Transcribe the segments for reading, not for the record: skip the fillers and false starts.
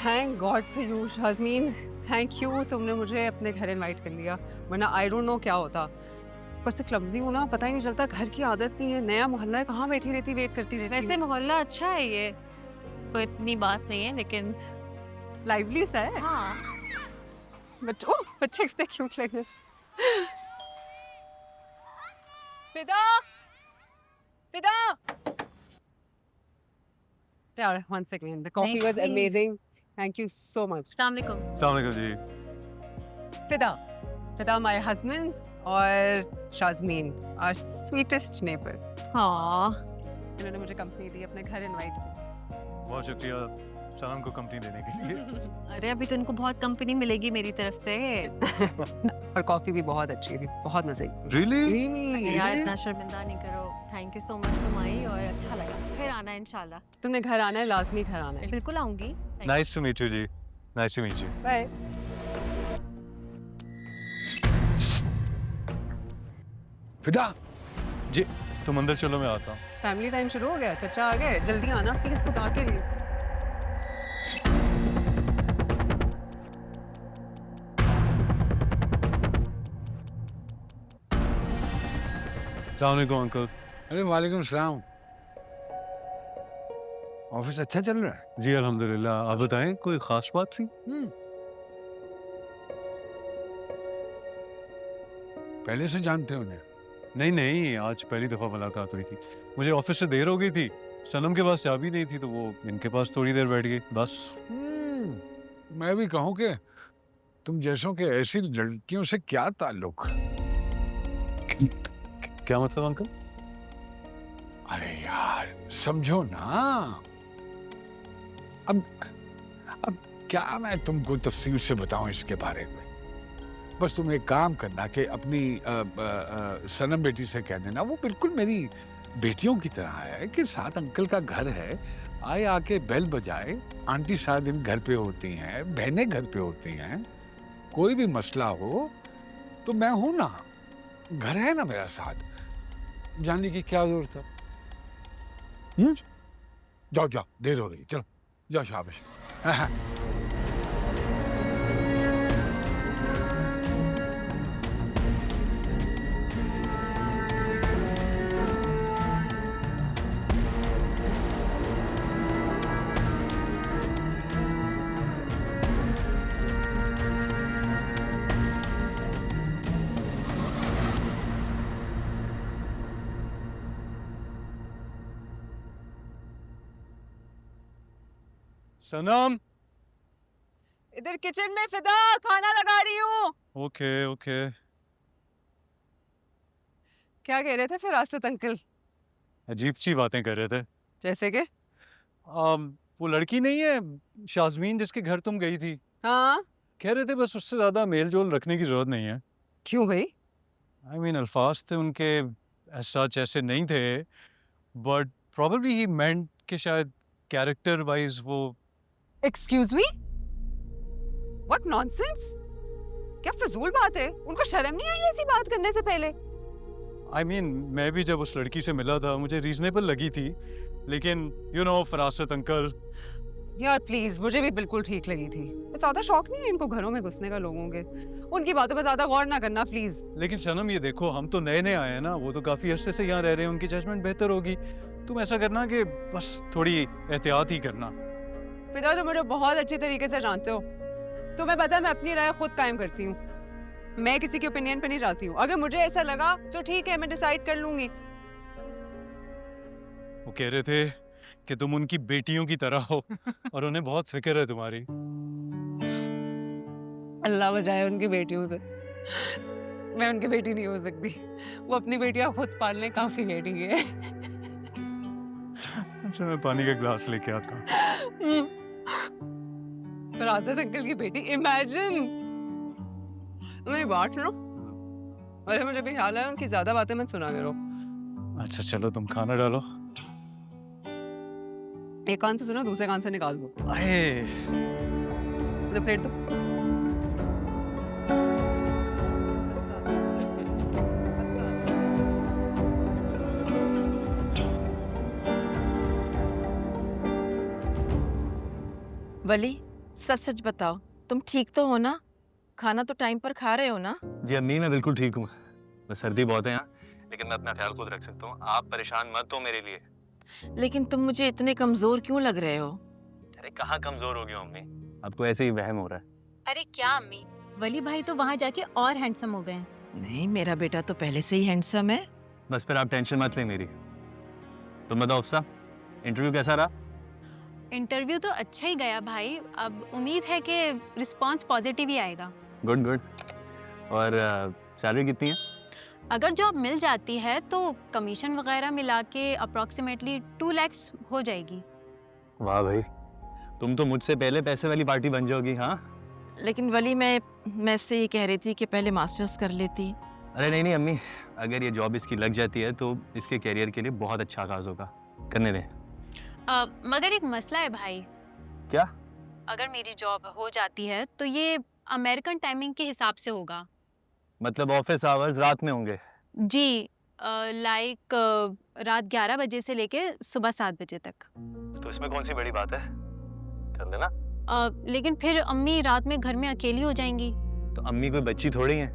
Thank God for you Shazmeen, thank you, तुमने मुझे अपने घर इनवाइट कर लिया, वरना आई डोंट नो क्या होता। पर से क्लमजी हूँ ना, पता ही नहीं चलता, घर की आदत नहीं है, नया मोहल्ला है, कहाँ बैठी रहती वेट करती रहती। वैसे मोहल्ला अच्छा है ये, कोई इतनी बात नहीं है, लेकिन लाइवली सा है। हाँ बच्चे कितने क्यूट लग रहे। फिदा, फिदा। यार one second, the coffee was please. amazing. Thank you so much. अस्सलाम वालेकुम। अस्सलाम वालेकुम जी। फिदा my husband और शाज़मीन our sweetest neighbor. हाँ इन्होंने मुझे कंपनी दी, अपने घर इनवाइट किया। बहुत शुक्रिया सनम को कंपनी देने के लिए। अरे अभी तो इनको बहुत कंपनी मिलेगी मेरी तरफ से। और कॉफी भी बहुत अच्छी थी, बहुत मजे की। रियली? यार इतना शर्मिंदा नहीं करो, थैंक यू सो मच तुम आई और अच्छा लगा, फिर आना इंशाल्लाह। तुमने घर आना है, लाजमी घर आना है। बिल्कुल आऊंगी। नाइस टू मीट यू जी। Nice to meet you. Bye. Fida ji तुम अंदर चलो, मैं आता हूँ। फैमिली टाइम शुरू हो गया, चचा आ गए, जल्दी आना प्लीज, खुदा के लिए। अस्सलाम वालेकुम अंकल। अरे वालेकुम सलाम। ऑफिस अच्छा चल रहा है? जी अल्हम्दुलिल्लाह। आप बताएं, कोई खास बात थी? पहले से जानते हो उन्हें? नहीं नहीं, आज पहली दफ़ा मुलाकात हुई थी। मुझे ऑफिस से देर हो गई थी, सनम के पास चाबी नहीं थी तो वो इनके पास थोड़ी देर बैठ गई बस। मैं भी कहूँ कि तुम जैसों के ऐसी लड़कियों से क्या ताल्लुक? क्या मतलब अंकल? अरे यार समझो ना। अब क्या मैं तुमको तफसील से बताऊं इसके बारे में। बस तुम एक काम करना कि अपनी सनम बेटी से कह देना, वो बिल्कुल मेरी बेटियों की तरह है कि साथ अंकल का घर है, आए आके बेल बजाए। आंटी सारा दिन घर पे होती हैं, बहनें घर पे होती हैं, कोई भी मसला हो तो मैं हूं ना, घर है ना मेरा साथ, जानने की क्या जरूरत है? जाओ जाओ, देर हो रही, चलो जाओ, शाबाश। सनम। इधर किचन में फिदा, खाना लगा रही हूँ। Okay okay. क्या कह रहे थे फिर रास्ते अंकल? अजीब सी बातें कर रहे थे। जैसे कि? वो लड़की नहीं है शाज़मीन जिसके घर तुम गई थी, हाँ। कह रहे थे बस उससे ज्यादा मेल जोल रखने की जरूरत नहीं है। क्यों भाई? आई मीन अल्फाज थे उनके सच ऐसे नहीं थे, बट प्रोबेबली ही मेंट कि शायद कैरेक्टर वाइज वो। एक्सक्यूज मी, व्हाट नॉनसेंस, क्या फजूल बात है, उनको शर्म नहीं आई ऐसी बात करने से पहले? आई मीन मैं भी जब उस लड़की से मिला था मुझे रीजनेबल लगी थी, लेकिन यू नो फरासत अंकल। यार प्लीज, मुझे भी बिल्कुल ठीक लगी थी। ज्यादा शौक नहीं है इनको घरों में घुसने का लोगों के, उनकी बातों पे ज्यादा गौर ना करना प्लीज। लेकिन सनम ये देखो, हम तो नए नए आए हैं ना, वो तो काफी अरसे से यहाँ रह रहे हैं, उनकी जजमेंट बेहतर होगी। तुम ऐसा करना कि बस थोड़ी एहतियात ही करना। फिदा तुम मुझे बहुत अच्छे तरीके से जानते हो, तुम्हें पता है मैं अपनी राय खुद कायम करती हूँ, मैं किसी के ओपिनियन पे नहीं जाती हूँ। अगर मुझे ऐसा लगा तो ठीक है, मैं डिसाइड कर लूंगी। वो कह रहे थे कि तुम उनकी बेटियों की तरह हो और उन्हें बहुत फिक्र है तुम्हारी। अल्लाह बचाए उनकी बेटियों से, मैं उनकी बेटी नहीं हो सकती, वो अपनी बेटियां खुद पालने काफी है, ठीक है? अच्छा मैं पानी का ग्लास लेके आता हूँ। फरासत अंकल की बेटी, इमेजिन। मेरी बात सुनो, अरे मुझे भी ख्याल है उनकी ज्यादा बातें मत सुना करो। अच्छा चलो तुम खाना डालो। एक कान से सुनो, दूसरे कान से निकाल दो। अरे तो प्लेट दो। वली, सच सच बताओ, तुम ठीक तो हो ना? खाना तो टाइम पर खा रहे हो ना? जी अम्मी, मैं बिल्कुल ठीक हूँ। बस सर्दी बहुत है यहाँ, लेकिन मैं अपना ख्याल खुद रख सकता हूँ। आप परेशान मत हो मेरे लिए। लेकिन तुम मुझे इतने कमजोर क्यों लग रहे हो? अरे कहाँ कमजोर हो गया अम्मी, आपको ऐसे ही वहम हो रहा है। अरे क्या अम्मी, वली भाई तो वहाँ जाके और हैंडसम हो गए हैं। नहीं, मेरा बेटा तो पहले से ही हैंडसम है। बस फिर आप टेंशन मत लें मेरी। तुम बताओ अफसा, इंटरव्यू कैसा रहा? इंटरव्यू तो अच्छा ही गया भाई, अब उम्मीद है कि रिस्पांस पॉजिटिव ही आएगा। Good good. और सैलरी कितनी है? अगर जॉब मिल जाती है तो कमीशन वगैरह मिला के अप्रॉक्सीमेटली 2 लाख हो जाएगी। वाह भाई, तुम तो मुझसे पहले पैसे वाली पार्टी बन जाओगी। हाँ लेकिन वली, मैं इससे ये कह रही थी कि पहले मास्टर्स कर लेती। अरे नहीं नहीं अम्मी, अगर ये जॉब इसकी लग जाती है तो इसके कैरियर के लिए बहुत अच्छा आगाज होगा। करने दें। मगर एक मसला है भाई। क्या? अगर मेरी जॉब हो जाती है तो ये अमेरिकन टाइमिंग के हिसाब से होगा। मतलब ऑफिस आवर्स रात में होंगे? जी, लाइक रात 11 बजे से लेके सुबह 7 बजे तक। तो इसमें कौन सी बड़ी बात है, कर लेना। लेकिन फिर अम्मी रात में घर में अकेली हो जाएंगी। तो अम्मी कोई बच्ची थोड़ी है,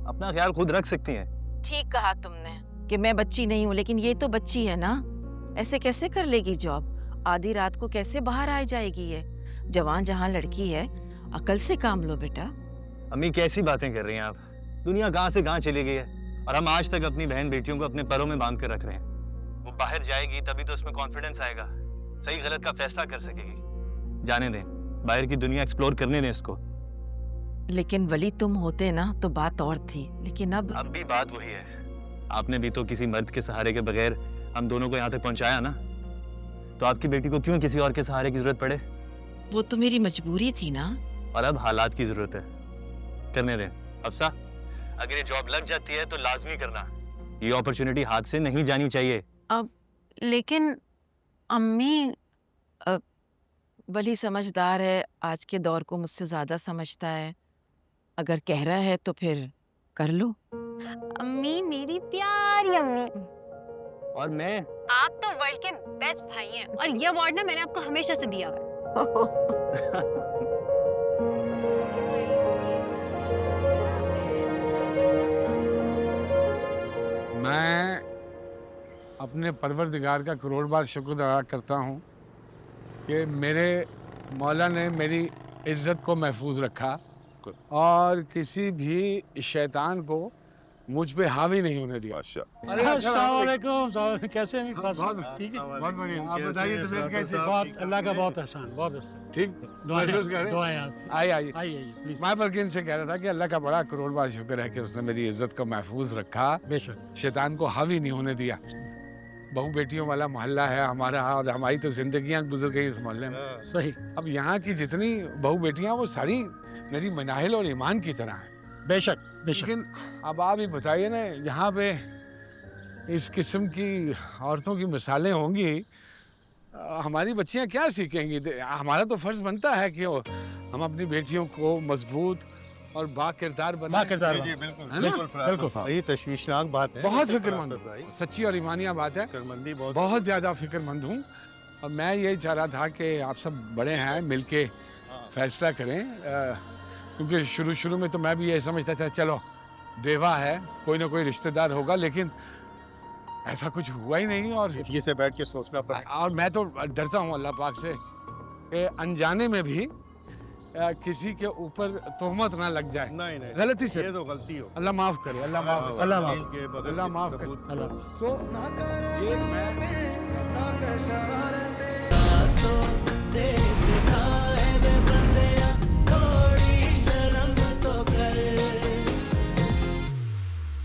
अपना ख्याल खुद रख सकती हैं। ठीक कहा तुमने कि मैं बच्ची नहीं हूँ, लेकिन ये तो बच्ची है ना। ऐसे कैसे कर लेगी जॉब? आधी रात को कैसे बाहर आ जाएगी? ये जवान जहाँ लड़की है, अकल से काम लो बेटा। अम्मी कैसी बातें कर रही हैं आप? दुनिया कहाँ से कहाँ चली गई है, और हम आज तक अपनी बहन बेटियों को अपने परों में बांध कर रख रहे हैं। वो बाहर जाएगी तभी तो उसमें कॉन्फिडेंस आएगा, सही गलत का फैसला कर सकेगी। जाने दें, बाहर की दुनिया एक्सप्लोर करने दें इसको। लेकिन वली, तुम होते ना तो बात और थी, लेकिन अब भी बात वही है। आपने भी तो किसी मर्द के सहारे के बगैर हम दोनों को यहाँ तक पहुँचाया ना, तो आपकी बेटी को क्यों किसी और के सहारे की जरूरत पड़े? वो तो मेरी मजबूरी थी ना। और अब हालात की जरूरत है। करने दें। अफसा, अगर ये जॉब लग जाती है तो लाजमी करना, ये अपॉर्चुनिटी हाथ से नहीं जानी चाहिए। अब लेकिन अम्मी, वली समझदार है, आज के दौर को मुझसे ज्यादा समझता है। अगर कह रहा है तो फिर कर लो। अम्मी मेरी प्यारी अम्मी, और मैं आप तो वर्ल्ड के बेस्ट भाई हैं, और ये अवार्ड ना मैंने आपको हमेशा से दिया है। मैं अपने परवरदिगार का करोड़ बार शुक्र अदा करता हूँ कि मेरे मौला ने मेरी इज़्ज़त को महफूज रखा और किसी भी शैतान को मुझ पे हावी नहीं होने दिया। अस्सलाम वालेकुम, कैसे हैं? ठीक है, बहुत बढ़िया। आप बताइए तबीयत कैसी? बहुत अल्लाह का बहुत एहसान, बहुत एहसान। ठीक महसूस कर रहे हैं? दुआएं आप आइए आइए प्लीज। मैं बल्कि इनसे कह रहा था कि अल्लाह का बड़ा करोड़ बार शुक्र है कि उसने मेरी इज्जत को महफूज रखा, बेशक। शैतान को हावी नहीं होने दिया। बहू बेटियों वाला मोहल्ला है हमारा, और हमारी तो जिंदगियां गुजर गई इस मोहल्ले में। सही, अब यहाँ की जितनी बहू बेटियां वो सारी मेरी मनाहिल और ईमान की तरह हैं। बेशक बेशक। लेकिन अब आप ही बताइए ना, यहाँ पे इस किस्म की औरतों की मिसालें होंगी, हमारी बच्चियाँ क्या सीखेंगी? हमारा तो फर्ज बनता है कि हम अपनी बेटियों को मजबूत और बाकिरदार बनाएं। बिल्कुल, ये तशवीशनाक बात है। बहुत फिक्रमंद हूँ, सच्ची और ईमानिया बात है। बहुत ज़्यादा फिक्रमंद हूँ, और मैं यही चाह रहा था कि आप सब बड़े हैं, मिलके फैसला करें। क्योंकि शुरू में तो मैं भी यही समझता था चलो बेवा है, कोई ना कोई रिश्तेदार होगा, लेकिन ऐसा कुछ हुआ ही नहीं। और ये से बैठ के सोचना पड़ा। और मैं तो डरता हूँ अल्लाह पाक से कि अनजाने में भी किसी के ऊपर तोहमत ना लग जाए। नहीं गलती से, ये तो गलती हो। अल्लाह माफ करे, अल्लाह माफ करे, अल्लाह माफ के बगल अल्लाह के माफ सबूत करे। अल्लाह। तो ये मैं